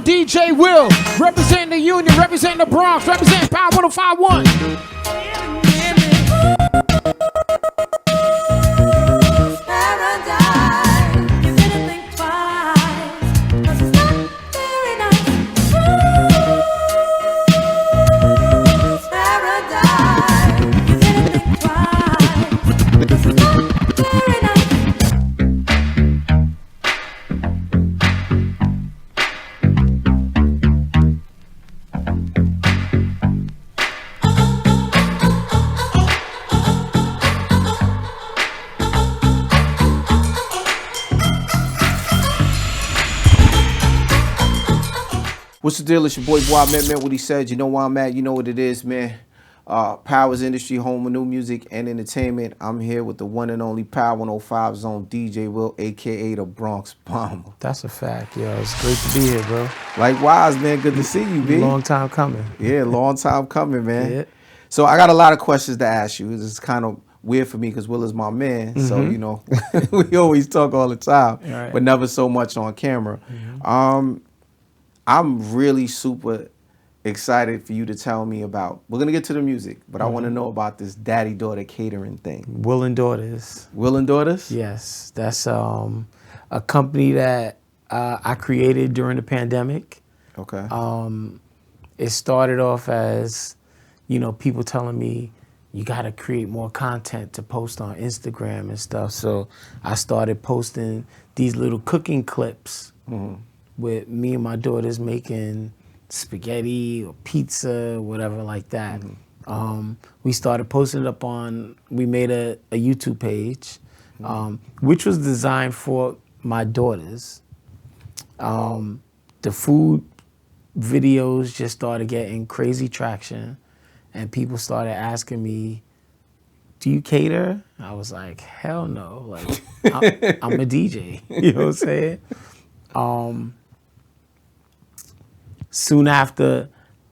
DJ Will, representing the Union, representing the Bronx, representing Power 1051. What's the deal? It's your boy meant what he said. You know where I'm at. You know what it is, man. Power's Industry, home of new music and entertainment. I'm here with the one and only Power 105 Zone DJ Will, a.k.a. the Bronx Bomber. That's a fact, yo. It's great to be here, bro. Likewise, man. Good to see you, B. Long time coming. Yeah, long time coming, man. Yeah. So I got a lot of questions to ask you. This is kind of weird for me because Will is my man. So, you know, we always talk all the time, right, but never so much on camera. I'm really super excited for you to tell me about, we're going to get to the music, but I want to know about this daddy-daughter catering thing. Will and Daughters. Will and Daughters? Yes. That's a company that I created during the pandemic. Okay. It started off as, you know, people telling me, you got to create more content to post on Instagram and stuff. So I started posting these little cooking clips with me and my daughters making spaghetti or pizza, whatever like that. We started posting it up on, we made a YouTube page, which was designed for my daughters. The food videos just started getting crazy traction, and people started asking me, do you cater? I was like, hell no. Like, I'm a DJ, you know what I'm saying? Soon after,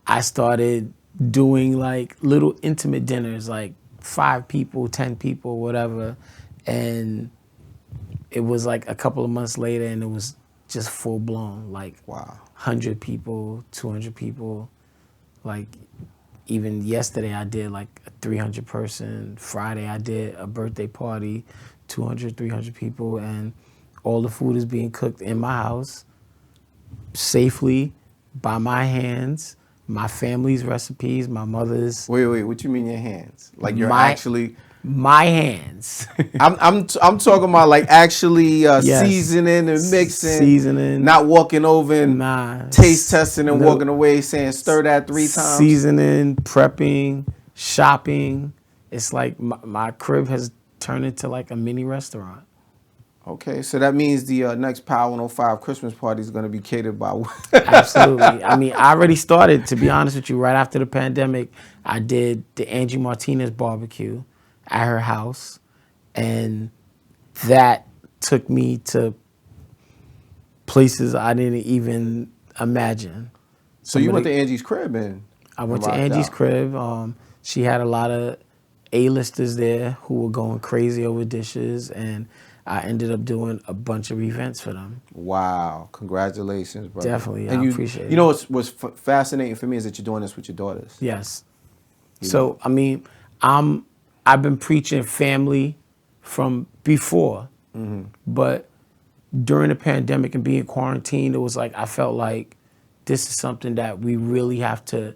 I started doing like little intimate dinners, like 5 people, 10 people, whatever. And it was like a couple of months later and it was just full blown, like 100 people, 200 people. Like even yesterday I did like a 300 person. Friday I did a birthday party, 200, 300 people. And all the food is being cooked in my house safely, by my hands, my family's recipes, my mother's. Wait, what you mean your hands? Like you're actually my hands. I'm talking about like actually yes. Seasoning and mixing, seasoning, not walking over and taste testing and walking away saying stir that 3 times. Seasoning, prepping, shopping. It's like my crib has turned into like a mini restaurant. Okay, so that means the next Power 105 Christmas party is going to be catered by... Absolutely. I mean, I already started, to be honest with you, right after the pandemic. I did the Angie Martinez barbecue at her house, and that took me to places I didn't even imagine. So you went to Angie's crib and... I went to Angie's crib. She had a lot of A-listers there who were going crazy over dishes, and I ended up doing a bunch of events for them. Wow. Congratulations, brother. Definitely. I appreciate it. You know what's fascinating for me is that you're doing this with your daughters. Yes. So, I mean, I've been preaching family from before, but during the pandemic and being quarantined, it was like, I felt like this is something that we really have to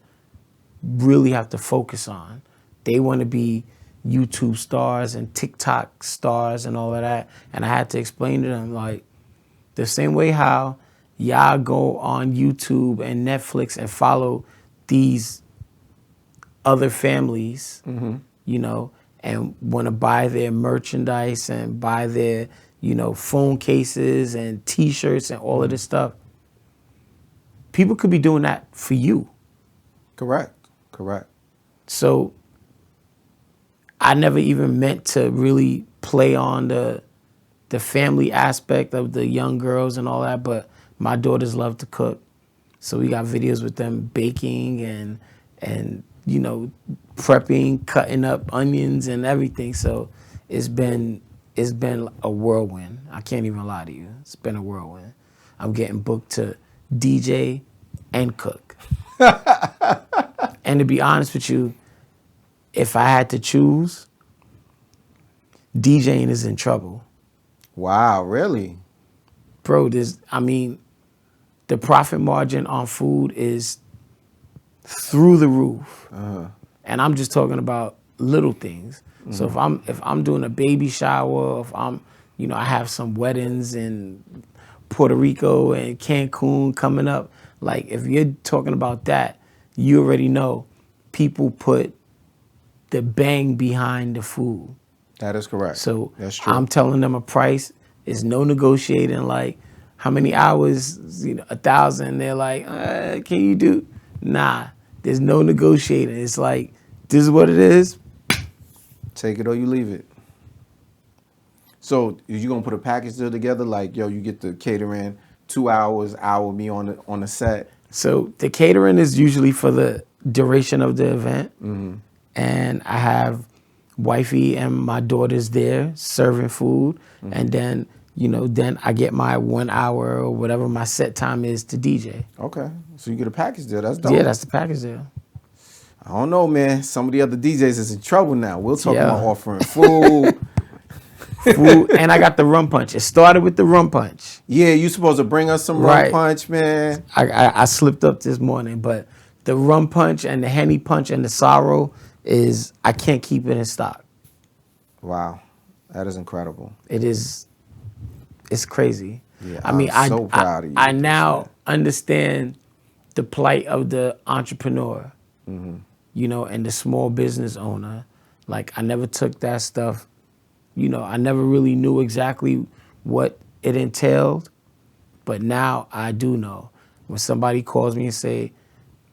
focus on. They want to be YouTube stars and TikTok stars and all of that. And I had to explain to them, like, the same way how y'all go on YouTube and Netflix and follow these other families, you know, and want to buy their merchandise and buy their, you know, phone cases and T-shirts and all of this stuff. People could be doing that for you. Correct. So I never even meant to really play on the family aspect of the young girls and all that, but my daughters love to cook. So we got videos with them baking and you know, prepping, cutting up onions and everything. So it's been a whirlwind. I can't even lie to you. It's been a whirlwind. I'm getting booked to DJ, and cook. And to be honest with you, if I had to choose, DJing is in trouble. Wow, really? Bro, the profit margin on food is through the roof. And I'm just talking about little things. So if I'm doing a baby shower, if I have some weddings in Puerto Rico and Cancun coming up, like if you're talking about that, you already know people put the bang behind the food. That is correct. So that's true. I'm telling them a price. There's no negotiating. Like, how many hours? 1,000. They're like, can you do? Nah, there's no negotiating. It's like, this is what it is. Take it or you leave it. So you gonna put a package deal together? Like, yo, you get the catering, 2 hours, hour me on the set. So the catering is usually for the duration of the event, and I have wifey and my daughters there serving food, and then then I get my 1 hour or whatever my set time is to DJ. Okay, so you get a package deal. That's dope. Yeah, that's the package deal. I don't know, man. Some of the other DJs is in trouble now. We'll talk Yeah. about offering food. Food, and I got the rum punch. It started with the rum punch. Yeah, you supposed to bring us some Right. rum punch, man. I slipped up this morning, but the rum punch and the Henny punch and the sorrow is, I can't keep it in stock. Wow, that is incredible. It's crazy. Yeah, I'm so proud of you. I now understand the plight of the entrepreneur, and the small business owner. Like, I never took that stuff, I never really knew exactly what it entailed, but now I do know. When somebody calls me and say,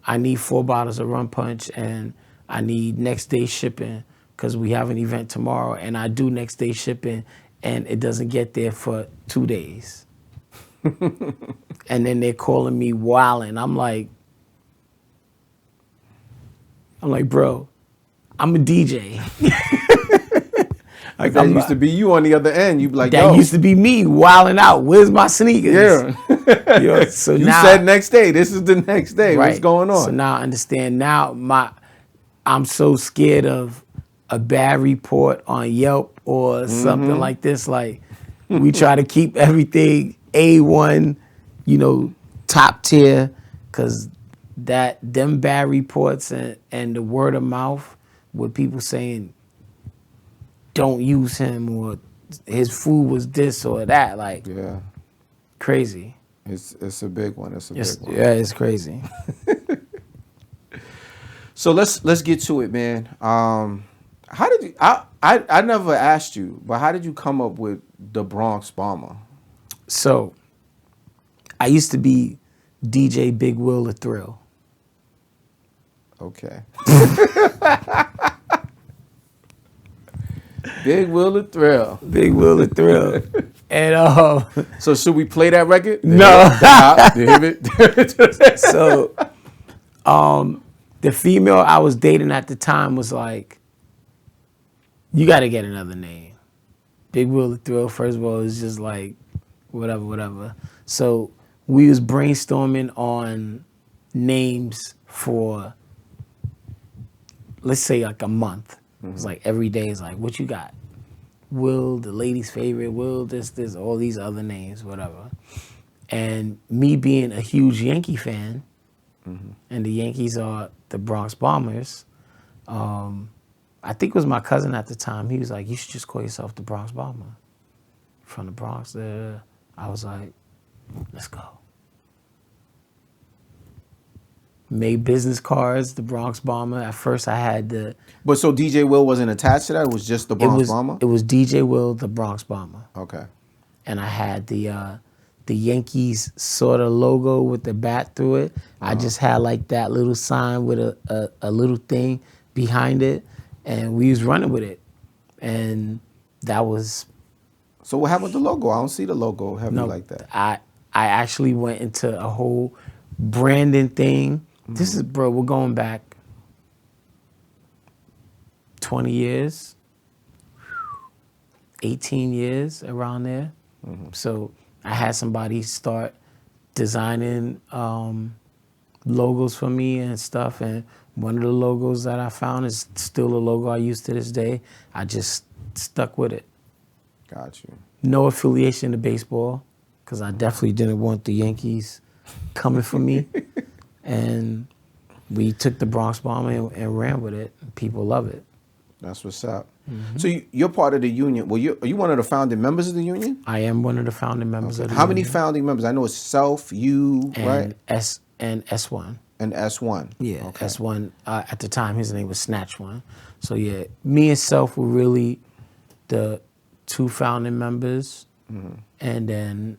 I need 4 bottles of rum punch and I need next day shipping because we have an event tomorrow, and I do next day shipping and it doesn't get there for 2 days. And then they're calling me wilding. I'm like, bro, I'm a DJ. Like that used to be you on the other end. You be like, that yo. used to be me wilding out. Where's my sneakers? Yeah. So you now, said next day. This is the next day. right. What's going on? So now I understand. Now I'm so scared of a bad report on Yelp or something like this. Like, we try to keep everything A1, top tier, because them bad reports and the word of mouth with people saying, don't use him, or his food was this or that, like, yeah, crazy. it's a big one. It's a big one. Yeah, it's crazy. So let's get to it, man. How did you? I never asked you, but how did you come up with the Bronx Bomber? So, I used to be DJ Big Will the Thrill. Okay. Big Will the Thrill. Big Will the Thrill. And So should we play that record? No. Damn it. so the female I was dating at the time was like, you got to get another name. Big Will the Thrill, first of all, is just like whatever. So we was brainstorming on names for, let's say, like a month. It was like every day is like, what you got? Will, the lady's favorite, Will, this, all these other names, whatever. And me being a huge Yankee fan, and the Yankees are the Bronx Bombers, I think it was my cousin at the time. He was like, you should just call yourself the Bronx Bomber. From the Bronx there. I was like, let's go. Made business cards, the Bronx Bomber. At first I had the... But so DJ Will wasn't attached to that? It was just the Bronx Bomber? It was DJ Will, the Bronx Bomber. Okay. And I had the Yankees sort of logo with the bat through it. I just had like that little sign with a little thing behind it, and we was running with it. And that was... So what happened with the logo? I don't see the logo heavy like that. I actually went into a whole branding thing. This is, bro, we're going back 20 years, 18 years, around there. So I had somebody start designing logos for me and stuff. And one of the logos that I found is still a logo I use to this day. I just stuck with it. Got you. No affiliation to baseball, because I definitely didn't want the Yankees coming for me. And we took the Bronx Bomber and ran with it. People love it. That's what's up. So you're part of the union. Well, are you one of the founding members of the union? I am one of the founding members of the How union. many founding members? I know it's Self, you, right? And S1. And S1. Yeah, Okay. S1. At the time, his name was Snatch One. So yeah, me and Self were really the two founding members. And then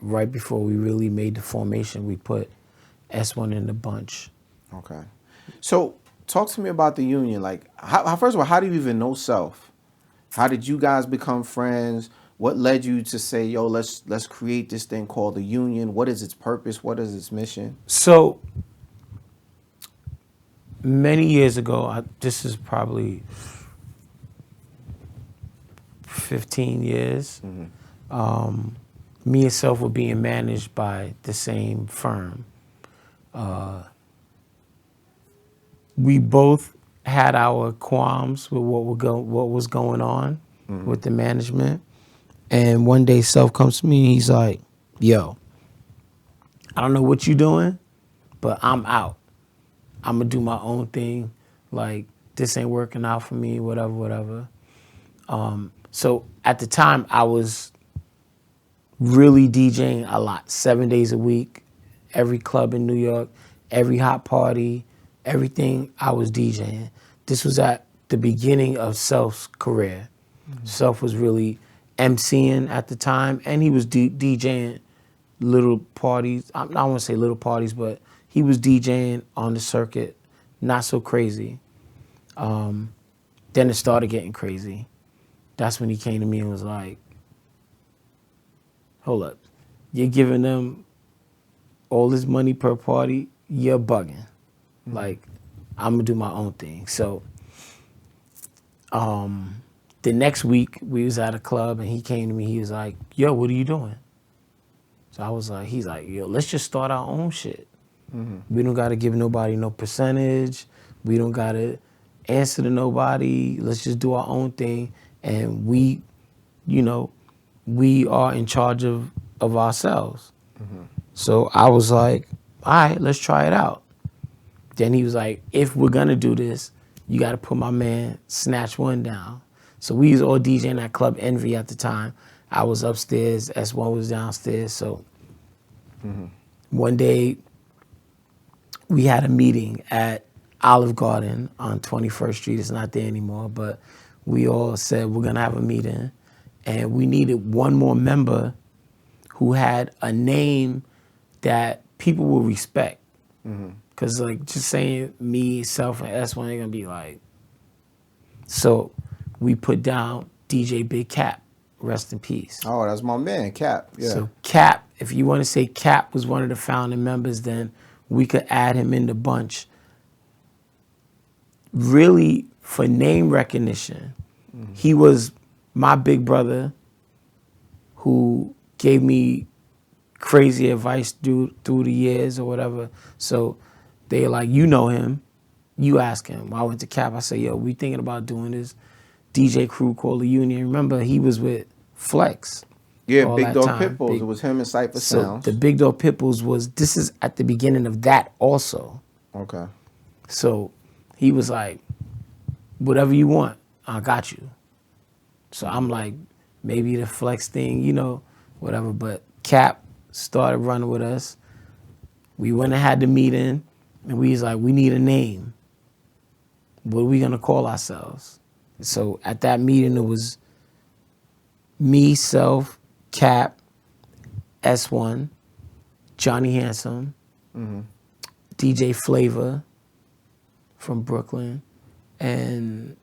right before we really made the formation, we put S1 in the bunch. Okay. So talk to me about the union. Like, how first of all, how do you even know Self? How did you guys become friends? What led you to say, yo, let's create this thing called the union? What is its purpose? What is its mission? So many years ago, this is probably 15 years, me and Self were being managed by the same firm. We both had our qualms with what was going on with the management. And one day Self comes to me and he's like, yo, I don't know what you're doing, but I'm out. I'm gonna do my own thing. Like, this ain't working out for me, whatever. So at the time, I was really DJing a lot, 7 days a week, every club in New York, every hot party, everything I was DJing. This was at the beginning of Self's career. Self was really MCing at the time, and he was DJing little parties. I don't want to say little parties, but he was DJing on the circuit, not so crazy. Then it started getting crazy. That's when he came to me and was like, hold up, you're giving them all this money per party, you're bugging. Like, I'm gonna do my own thing. So the next week we was at a club and he came to me, he was like, yo, what are you doing? So I was like, he's like, yo, let's just start our own shit. We don't gotta give nobody no percentage. We don't gotta answer to nobody. Let's just do our own thing. And we are in charge of ourselves. So I was like, all right, let's try it out. Then he was like, if we're gonna do this, you gotta put my man Snatch One down. So we was all DJing at Club Envy at the time. I was upstairs, S1 was downstairs. So one day we had a meeting at Olive Garden on 21st Street. It's not there anymore, but we all said we're gonna have a meeting, and we needed one more member who had a name that people will respect. Cause like just saying me, Self, and S1 ain't gonna be like. So we put down DJ Big Cap, rest in peace. Oh, that's my man, Cap. Yeah. So Cap, if you want to say Cap was one of the founding members, then we could add him in the bunch. Really, for name recognition, he was my big brother who gave me crazy advice through the years or whatever. So they like, you know him, you ask him. When I went to Cap, I said, yo, we thinking about doing this DJ crew called the Union. Remember, he was with Flex. Yeah, Big Dog Pitbulls. It was him and Cypher So Sounds. the Big Dog Pitbulls this is at the beginning of that also. Okay. So he was like, whatever you want, I got you. So I'm like, maybe the Flex thing, whatever. But Cap started running with us. We went and had the meeting, and we was like, we need a name. What are we gonna call ourselves? So at that meeting, it was me, Self, Cap, S1, Johnny Handsome, DJ Flavor from Brooklyn, and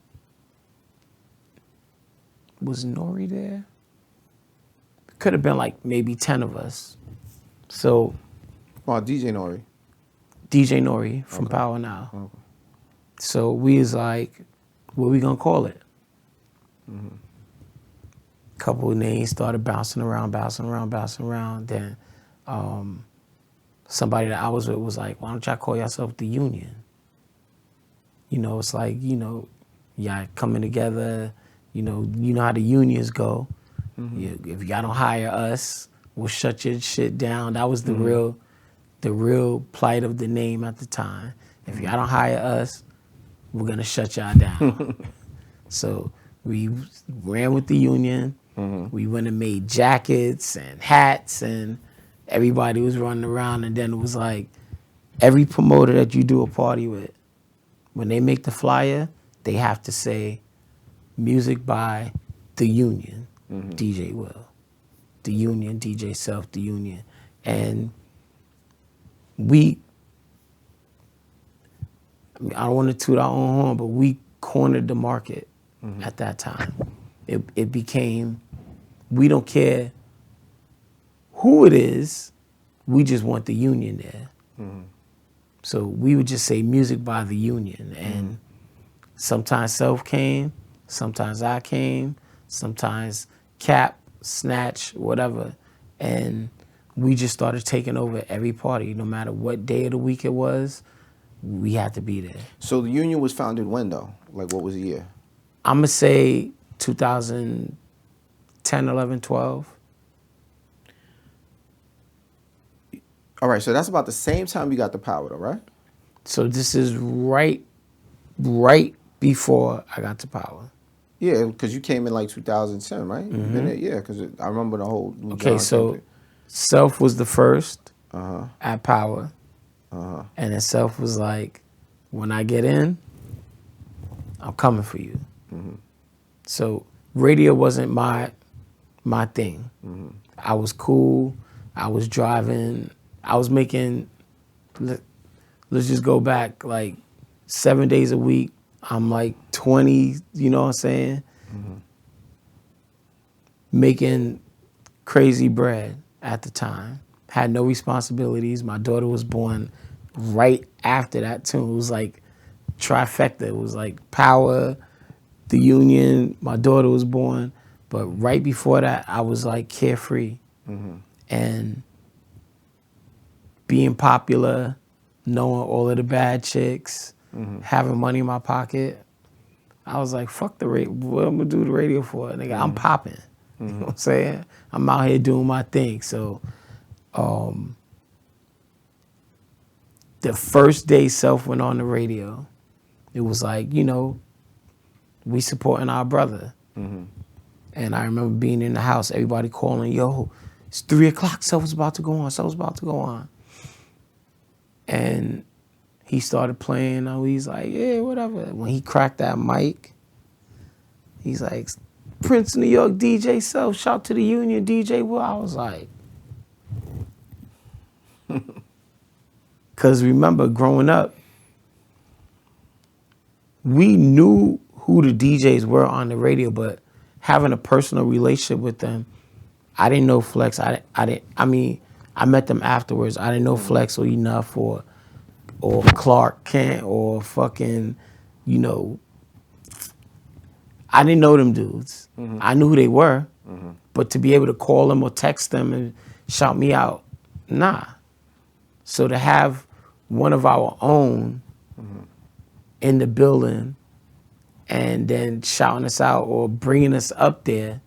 was Nori there? Could have been like maybe 10 of us. So Oh, DJ Nori. DJ Nori from Power Now. Okay. So we was like, what we gonna call it? Couple of names started bouncing around. Then somebody that I was with was like, why don't y'all call yourself the Union? You know, it's like, you know, y'all coming together, you know how the unions go. If y'all don't hire us, we'll shut your shit down. That was the real plight of the name at the time. If y'all don't hire us, we're gonna shut y'all down. So we ran with the union. We went and made jackets and hats, and everybody was running around. And then it was like, every promoter that you do a party with, when they make the flyer, they have to say, music by the Union, DJ Will. The Union, DJ Self, the Union. And I don't want to toot our own horn, but we cornered the market at that time. It became, we don't care who it is, we just want the Union there. So we would just say music by the Union. And sometimes Self came, sometimes I came, sometimes Cap, Snatch, whatever. And we just started taking over every party. No matter what day of the week it was, we had to be there. So the union was founded when, though? Like, what was the year? I'm going to say 2010, 11, 12. All right, so that's about the same time you got the power, though, right? So this is right before I got to power. Yeah, because you came in like 2010, right? You been there, yeah, because I remember the whole. Okay, so Self was the first at power. And then Self was like, when I get in, I'm coming for you. So radio wasn't my thing. I was cool. I was driving. I was making, let's just go back, like 7 days a week. I'm like 20, you know what I'm saying? Making crazy bread at the time. Had no responsibilities. My daughter was born right after that too. It was like trifecta. It was like power, the union, my daughter was born. But right before that, I was like carefree. And being popular, knowing all of the bad chicks, having money in my pocket. I was like, fuck the radio. What I'm gonna do the radio for? Nigga, I'm popping. You know what I'm saying? I'm out here doing my thing. So the first day Self went on the radio, it was like, you know, we supporting our brother. And I remember being in the house, everybody calling, yo, it's 3 o'clock, Self was about to go on, Self was about to go on. And he started playing, and he's like, yeah, whatever. When he cracked that mic, he's like, Prince New York DJ Self, shout to the Union, DJ Will. I was like, because remember, growing up, we knew who the DJs were on the radio, but having a personal relationship with them, I didn't know Flex. I met them afterwards. I didn't know Flex or Enough or Clark Kent or fucking, you know, I didn't know them dudes. I knew who they were, but to be able to call them or text them and shout me out, nah. So to have one of our own in the building and then shouting us out or bringing us up there,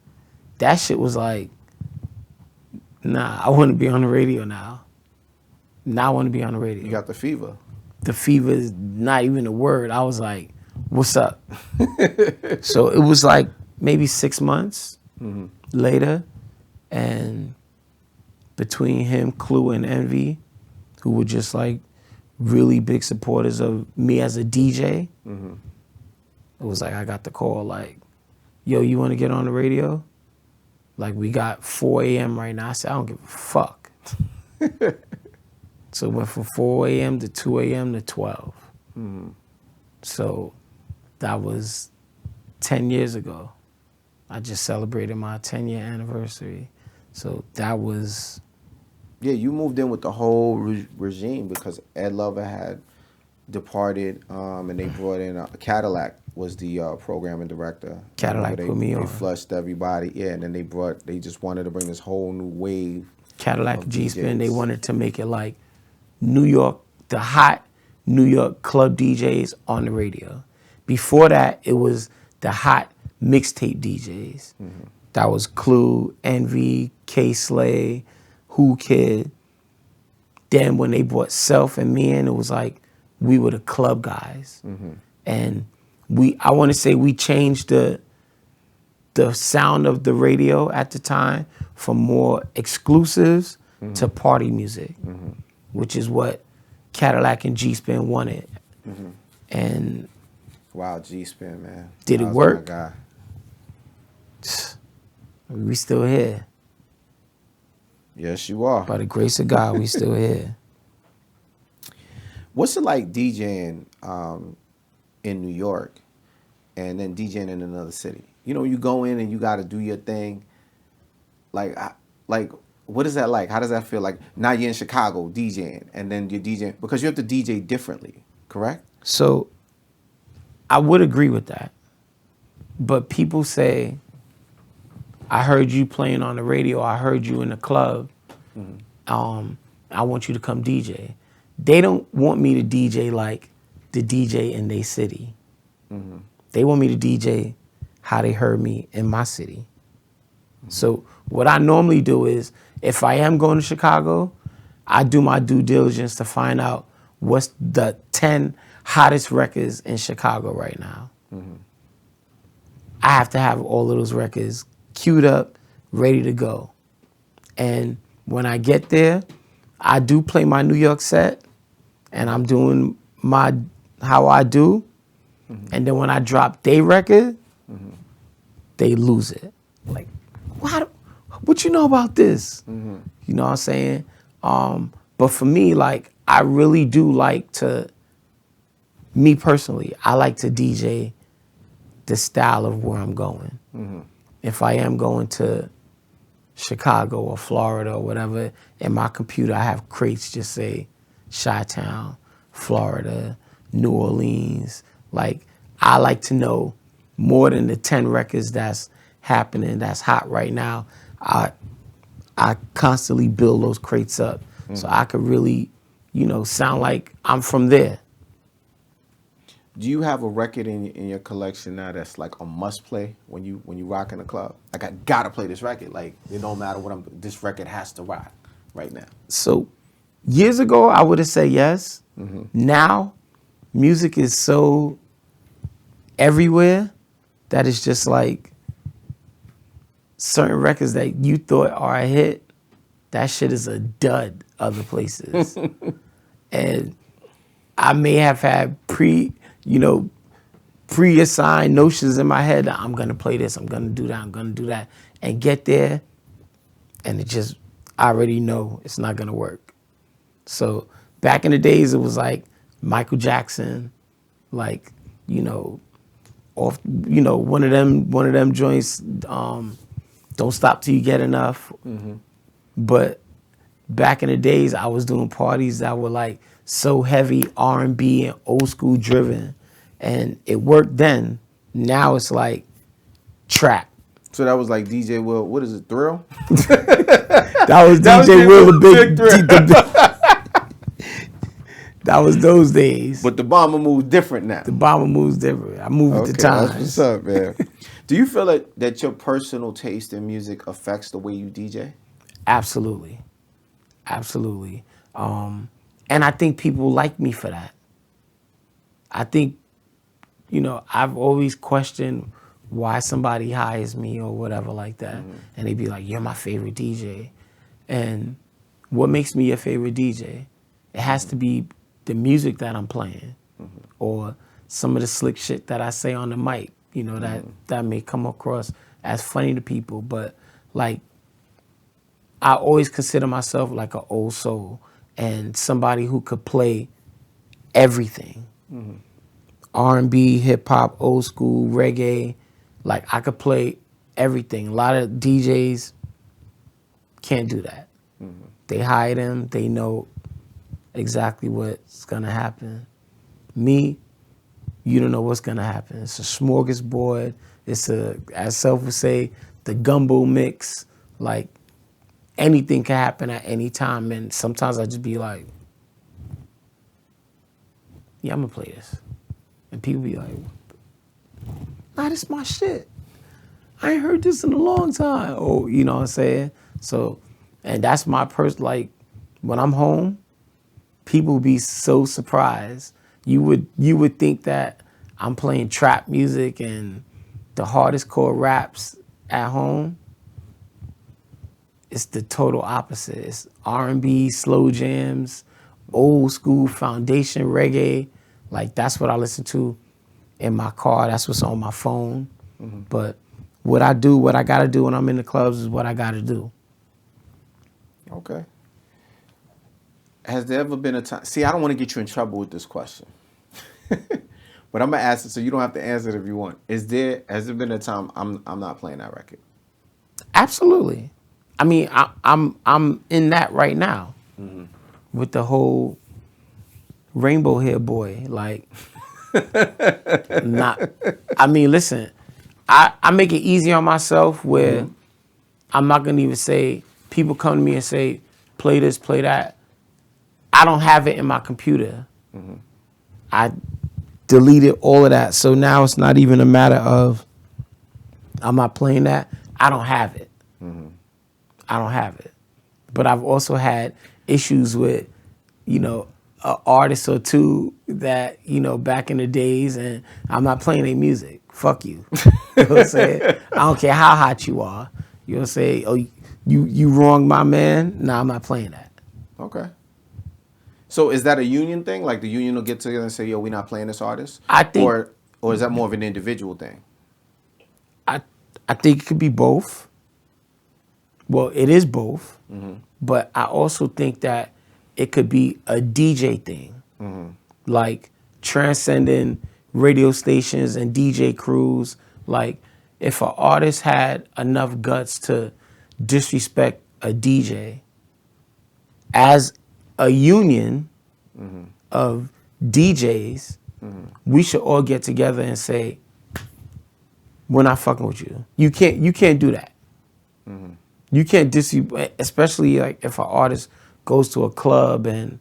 that shit was like, nah, I want to be on the radio now. Now I want to be on the radio. You got the fever. The fever is not even a word. I was like, what's up? So it was like maybe 6 months later, and between him, Clue, and Envy, who were just like really big supporters of me as a DJ, it was like I got the call like, yo, you want to get on the radio? Like, we got 4 a.m. right now. I said, I don't give a fuck. So it went from 4 a.m. to 2 a.m. to 12. So that was 10 years ago. I just celebrated my 10-year anniversary. So that was... Yeah, you moved in with the whole regime because Ed Lover had departed, and they brought in Cadillac was the programming director. Cadillac put me on. They flushed everybody, yeah, and then they just wanted to bring this whole new wave. Cadillac Gspin, they wanted to make it like New York, the hot New York club DJs on the radio. Before that, it was the hot mixtape DJs. That was Clue, Envy, K-Slay, Who Kid. Then when they brought Self and me in, it was like we were the club guys. And I want to say we changed the sound of the radio at the time from more exclusives to party music, which is what Cadillac and Gspin wanted. And Wow, Gspin, man. did it That was work? my guy. We still here. Yes, you are. By the grace of God, we still here. What's it like DJing in New York and then DJing in another city? You know, you go in and you got to do your thing. Like, what is that like? How does that feel? Like, now you're in Chicago DJing, and then you're DJing because you have to DJ differently, correct? So I would agree with that. But people say, I heard you playing on the radio, I heard you in the club, I want you to come DJ. They don't want me to DJ like the DJ in their city. They want me to DJ how they heard me in my city. So what I normally do is, if I am going to Chicago, I do my due diligence to find out what's the 10 hottest records in Chicago right now. I have to have all of those records queued up, ready to go. And when I get there, I do play my New York set, and I'm doing how I do. And then when I drop their record, they lose it. Like, what you know about this? You know what I'm saying? But for me, like, I really do like to, me personally, I like to DJ the style of where I'm going. If I am going to Chicago or Florida or whatever, in my computer I have crates just say Chi-Town, Florida, New Orleans. Like, I like to know more than the 10 records that's happening, that's hot right now. I constantly build those crates up so I could really, sound like I'm from there. Do you have a record in your collection now that's like a must play when you rock in a club? Like, I gotta play this record. Like, it don't matter this record has to rock right now. So years ago, I would have said yes. Now, music is so everywhere that it's just like certain records that you thought are a hit, that shit is a dud other places. And I may have had pre-assigned notions in my head that I'm gonna play this, I'm gonna do that, I'm gonna do that, and get there, and I already know it's not gonna work. So back in the days, it was like Michael Jackson, like, one of them joints, Don't Stop Till You Get Enough. But back in the days, I was doing parties that were like so heavy R&B and old school driven, and it worked then. Now it's like trap. So that was like DJ Will, what is it, Thrill? That was DJ Will, the big That was those days. But the bomber moves different now. The bomber moves different. I move with the times. That's what's up, man. Do you feel that your personal taste in music affects the way you DJ? Absolutely. Absolutely. And I think people like me for that. I think, I've always questioned why somebody hires me or whatever like that. And they'd be like, you're my favorite DJ. And what makes me your favorite DJ? It has to be the music that I'm playing or some of the slick shit that I say on the mic, that may come across as funny to people. But like, I always consider myself like an old soul and somebody who could play everything. R&B, hip hop, old school, reggae. Like, I could play everything. A lot of DJs can't do that. They hire them, they know exactly what's gonna happen. Me, you don't know what's gonna happen. It's a smorgasbord. It's as Self would say, the gumbo mix. Like, anything can happen at any time. And sometimes I just be like, yeah, I'm gonna play this. And people be like, nah, this is my shit. I ain't heard this in a long time. Oh, you know what I'm saying? So, and that's my like, when I'm home, people be so surprised. You would think that I'm playing trap music and the hardest core raps at home. It's the total opposite. It's R&B, slow jams, old school foundation reggae. Like, that's what I listen to in my car. That's what's on my phone. But what I do, what I gotta do when I'm in the clubs is what I gotta do. Okay. Has there ever been a time? See, I don't want to get you in trouble with this question, but I'm gonna ask it so you don't have to answer it if you want. Has there been a time I'm not playing that record? Absolutely. I mean, I'm in that right now with the whole rainbow hair boy. Like, not. I mean, listen, I make it easy on myself where I'm not gonna even say, people come to me and say, play this, play that. I don't have it in my computer. I deleted all of that. So now it's not even a matter of I'm not playing that. I don't have it. I don't have it. But I've also had issues with, you know, an artist or two that, you know, back in the days, and I'm not playing their music. Fuck you. You know what I'm saying? I don't care how hot you are. You know what I'm saying? Oh, you wronged my man? Nah, I'm not playing that. Okay. So is that a union thing? Like the union will get together and say, "Yo, we're not playing this artist," I think, or is that more of an individual thing? I think it could be both. Well, it is both, but I also think that it could be a DJ thing, like transcending radio stations and DJ crews. Like, if an artist had enough guts to disrespect a DJ, as a union of DJs, we should all get together and say, we're not fucking with you. You can't do that. You can't especially like if an artist goes to a club and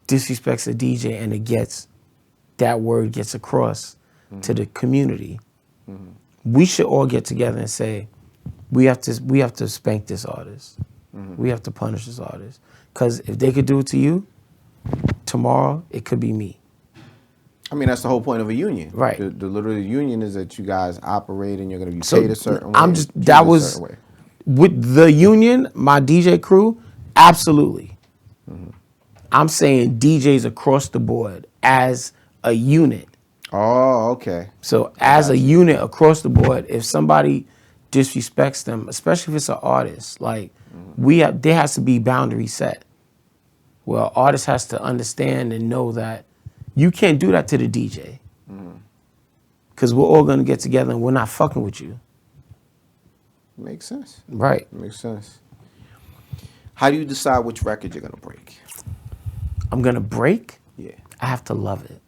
disrespects a DJ and that word gets across to the community. We should all get together and say, we have to spank this artist. We have to punish this artist. Because if they could do it to you, tomorrow it could be me. I mean, that's the whole point of a union. Right. The literal union is that you guys operate and you're going to be paid a certain way. With the union, my DJ crew, absolutely. I'm saying DJs across the board as a unit. Oh, okay. So as a unit across the board, if somebody disrespects them, especially if it's an artist, like there has to be boundaries set. Well, artist has to understand and know that you can't do that to the DJ. Because we're all going to get together and we're not fucking with you. Makes sense. Right. Makes sense. How do you decide which record you're going to break? I'm going to break? Yeah. I have to love it.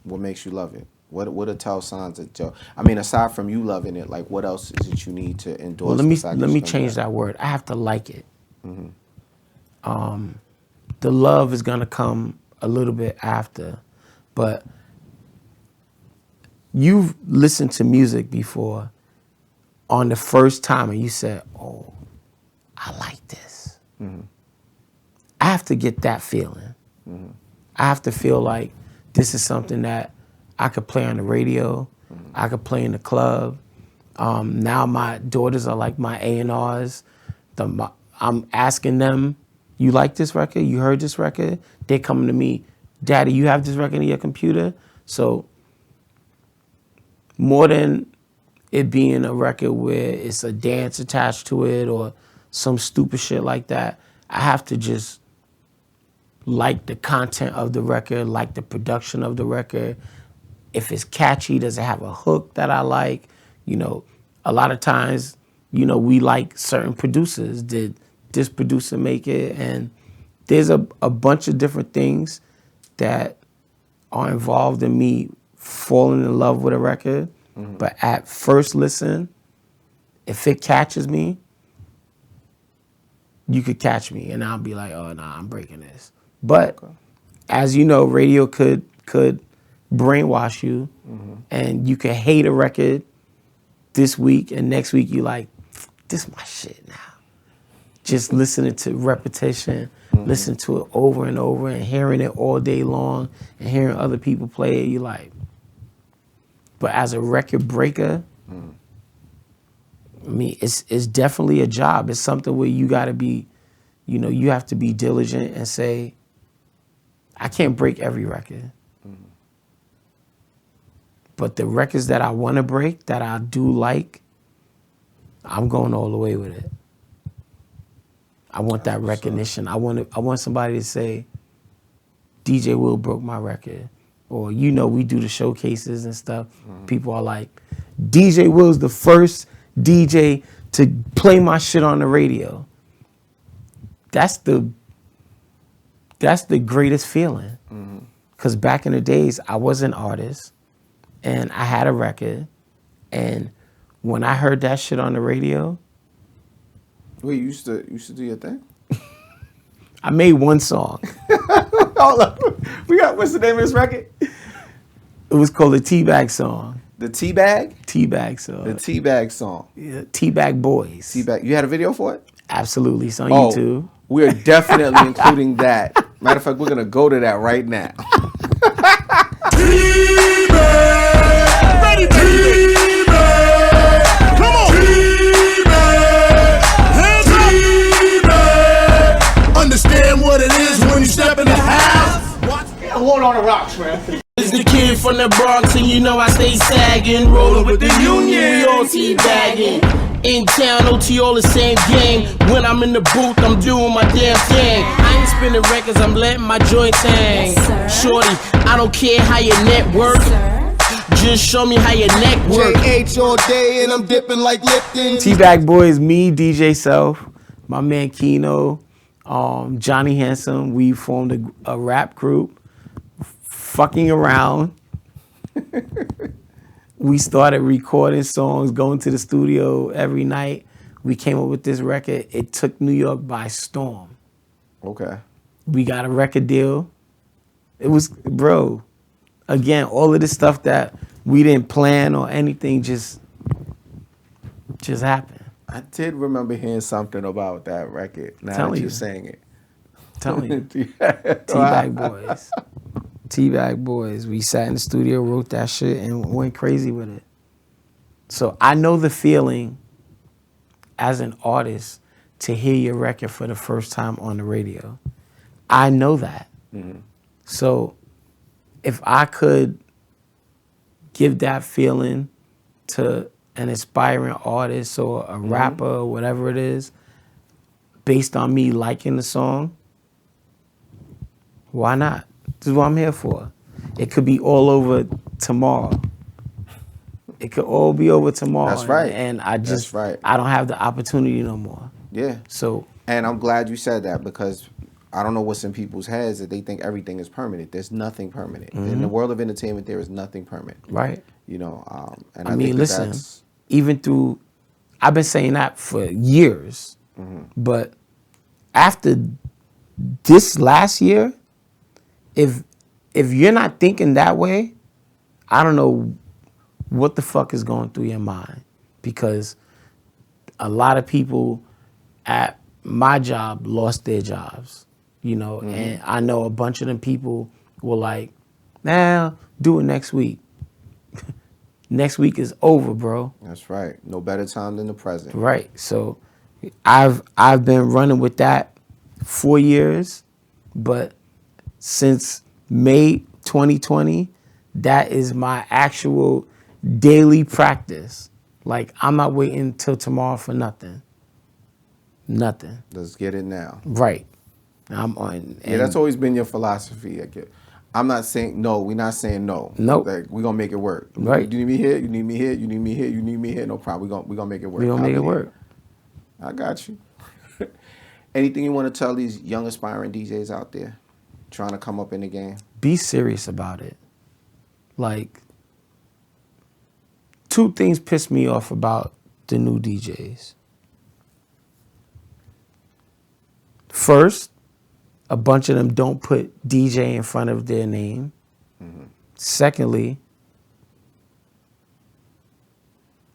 What makes you love it? What are tell signs that Joe? I mean, aside from you loving it, like what else is it you need to endorse? Well, let me change that word. I have to like it. The love is gonna come a little bit after, but you've listened to music before on the first time and you said, "Oh, I like this." I have to get that feeling. I have to feel like this is something that I could play on the radio, I could play in the club. Now my daughters are like my A&Rs. I'm asking them, you like this record? You heard this record? They're coming to me, Daddy, you have this record in your computer? So more than it being a record where it's a dance attached to it or some stupid shit like that, I have to just like the content of the record, like the production of the record. If it's catchy, does it have a hook that I like? You know, a lot of times, you know, we like certain producers. Did this producer make it? And there's a bunch of different things that are involved in me falling in love with a record. But at first listen, if it catches me, you could catch me and I'll be like, oh, nah, I'm breaking this. But as you know, radio could brainwash you, and you can hate a record this week, and next week you like, this my shit now. Just listening to repetition, listening to it over and over, and hearing it all day long, and hearing other people play it, you like. But as a record breaker, I mean, it's definitely a job. It's something where you got to be, you know, you have to be diligent and say, I can't break every record. But the records that I want to break, that I do like, I'm going all the way with it. I want that recognition. I want somebody to say, DJ Will broke my record. Or, you know, we do the showcases and stuff. People are like, DJ Will's the first DJ to play my shit on the radio. That's the greatest feeling. Because back in the days, I was an artist and I had a record. And when I heard that shit on the radio. Wait, you used to do your thing? I made one song. Hold up. What's the name of this record? It was called the Teabag Song. The Teabag? Teabag Song. The Teabag Song. Yeah, Teabag Boys. Teabag. You had a video for it? Absolutely. It's on YouTube. We're definitely including that. Matter of fact, we're going to go to that right now. Teabag! Ready, baby! Teabag! Come on! Teabag! Hands up! Teabag! Understand what it is when you step in the house. Hold on the rocks, man. Is the kid from the Bronx, and you know I stay sagging, rolling with the union, we all teabagging. In town, OT, all the same gang. When I'm in the booth, I'm doing my damn thing. I ain't spinning records, I'm letting my joints hang. Yes, Shorty, I don't care how your net work. Just show me how your neck work. JH all day and I'm dipping like Lipton. Teabag Boys, me, DJ Self, my man Keno, Johnny Handsome. We formed a rap group. Fucking around. We started recording songs, going to the studio every night. We came up with this record. It took New York by storm. Okay. We got a record deal. It was, bro, again, all of this stuff that we didn't plan or anything just happened. I did remember hearing something about that record. Now Telling that you. you're saying it. Telling you. Teabag Boys. Teabag Boys. We sat in the studio, wrote that shit, and went crazy with it. So I know the feeling as an artist to hear your record for the first time on the radio. I know that. So if I could give that feeling to an aspiring artist or a rapper or whatever it is, based on me liking the song, why not? This is what I'm here for. It could be all over tomorrow. It could all be over tomorrow. That's right. And I just, That's right. I don't have the opportunity no more. Yeah. So, And I'm glad you said that because I don't know what's in people's heads that they think everything is permanent. There's nothing permanent. In the world of entertainment, there is nothing permanent. right. You know, and I I mean, think listen, that's, even through, I've been saying that for years, but after this last year, if you're not thinking that way, I don't know what the fuck is going through your mind, because a lot of people at my job lost their jobs, you know, and I know a bunch of them people were like, nah, do it next week. Next week is over, bro. that's right. No better time than the present. Right. So I've been running with that 4 years, but since May 2020, that is my actual daily practice. Like, I'm not waiting till tomorrow for nothing. Nothing. Let's get it now. Right. I'm on. Yeah, that's always been your philosophy. I'm not saying no. We're not saying no. Nope. Like, we're gonna make it work. Right. You need me here. You need me here. You need me here. You need me here. No problem. We're gonna make it work. We're going to I'll make it be here. work. I got you. Anything you want to tell these young aspiring DJs out there trying to come up in the game? Be serious about it. Like, two things piss me off about the new DJs. First, a bunch of them don't put DJ in front of their name. Secondly,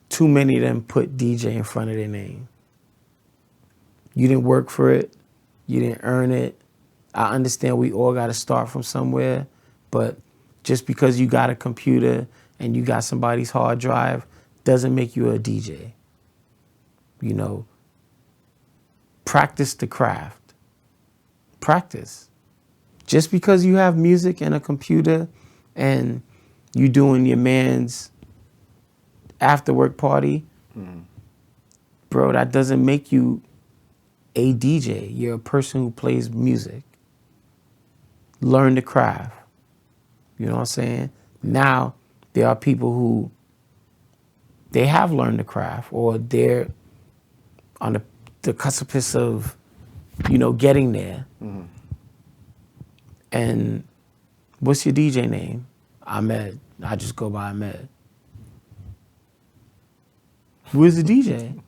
too many of them put DJ in front of their name. You didn't work for it. You didn't earn it. I understand we all got to start from somewhere, but just because you got a computer and you got somebody's hard drive doesn't make you a DJ. You know, practice the craft. Practice. Just because you have music and a computer and you doing your man's after work party, bro, that doesn't make you a DJ. You're a person who plays music. Learn the craft. You know what I'm saying? Now, there are people who they have learned the craft or they're on the precipice of, you know, getting there. And what's your DJ name? Ahmed. I just go by Ahmed. Where's the DJ?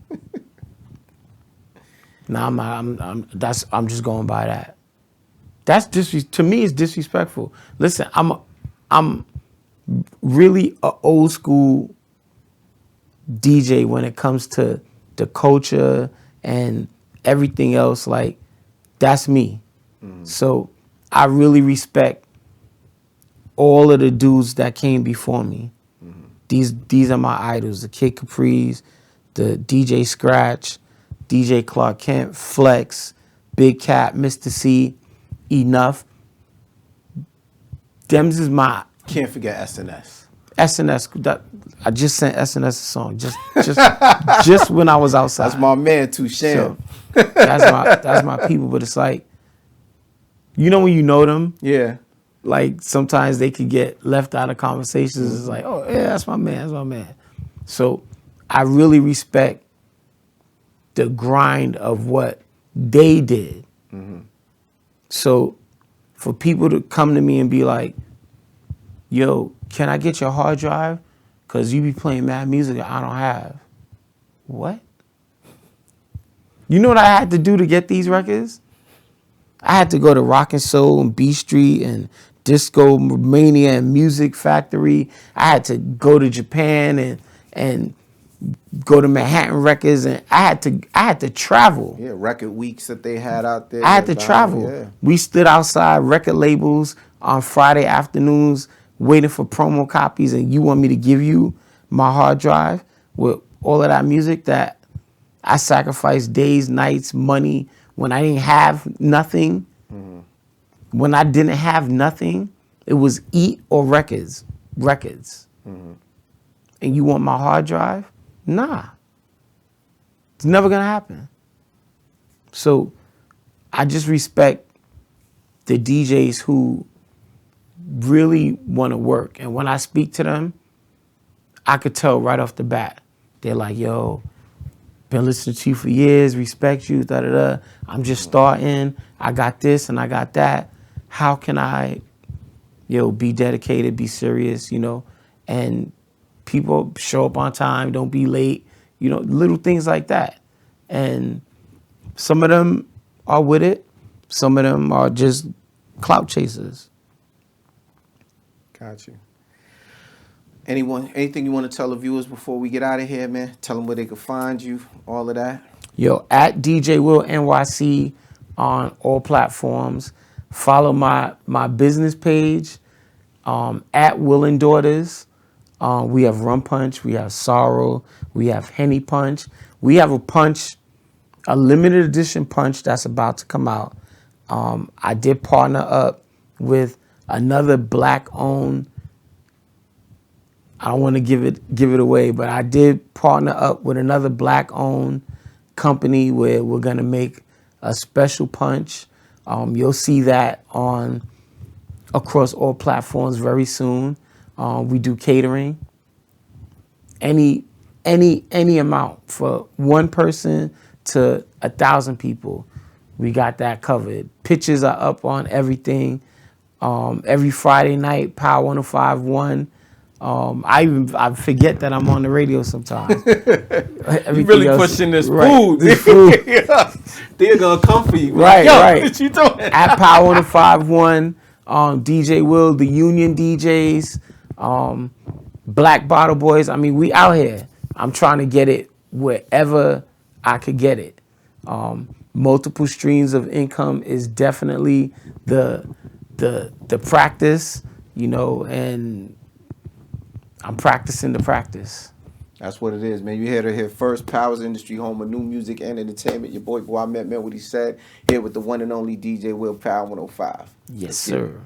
No, I'm just going by that. That's to me, it's disrespectful. Listen, I'm really an old school DJ when it comes to the culture and everything else. Like, that's me. So I really respect all of the dudes that came before me. These are my idols: the Kid Capri's, the DJ Scratch, DJ Clark Kent, Flex, Big Cat, Mr. C, Enough. Dems is my Can't forget SNS. SNS. I just sent SNS a song just when I was outside. That's my man, Touche. So, that's my people. But it's like, you know, when you know them, Yeah. like sometimes they could get left out of conversations. It's like, oh yeah, that's my man, that's my man. So I really respect the grind of what they did. So for people to come to me and be like, yo, can I get your hard drive? Cause you be playing mad music that I don't have. What? You know what I had to do to get these records? I had to go to Rock and Soul and B Street and Disco Mania and Music Factory. I had to go to Japan and go to Manhattan Records, and I had to travel. Yeah, record weeks that they had out there. I had to travel. Yeah. We stood outside record labels on Friday afternoons waiting for promo copies, and you want me to give you my hard drive with all of that music that I sacrificed days, nights, money when I didn't have nothing. When I didn't have nothing, it was eat or records. And you want my hard drive? Nah. It's never gonna happen. So I just respect the DJs who really want to work. And when I speak to them, I could tell right off the bat. They're like, yo, been listening to you for years, respect you, da-da-da. I'm just starting. I got this and I got that. How can I, be dedicated, be serious, and people show up on time, don't be late, little things like that. And some of them are with it. Some of them are just clout chasers. Got you. Anything you want to tell the viewers before we get out of here, man? Tell them where they can find you, all of that. Yo, at DJ Will NYC on all platforms. Follow my business page, at Will and Daughters. We have Rum Punch, we have Sorrow, we have Henny Punch. We have a limited edition punch that's about to come out. I did partner up with another black-owned, I don't want to give it away, but I did partner up with another black-owned company where we're gonna make a special punch. You'll see that across all platforms very soon. We do catering. Any amount for one person to 1,000 people, we got that covered. Pictures are up on everything. Every Friday night, Power 105.1. I forget that I'm on the radio sometimes. You really pushing this food. This food. They're gonna come for you. Right, Yo, right. what you doing? At Power 105.1, DJ Will, the Union DJs, Black Bottle Boys. I mean, we out here. I'm trying to get it wherever I could get it. Multiple streams of income is definitely the practice, you know, and I'm practicing the practice. That's what it is, man. You heard it here first. Powers Industry, home of new music and entertainment. Your boy, I meant what he said. Here with the one and only DJ Will, Power 105. Yes, sir.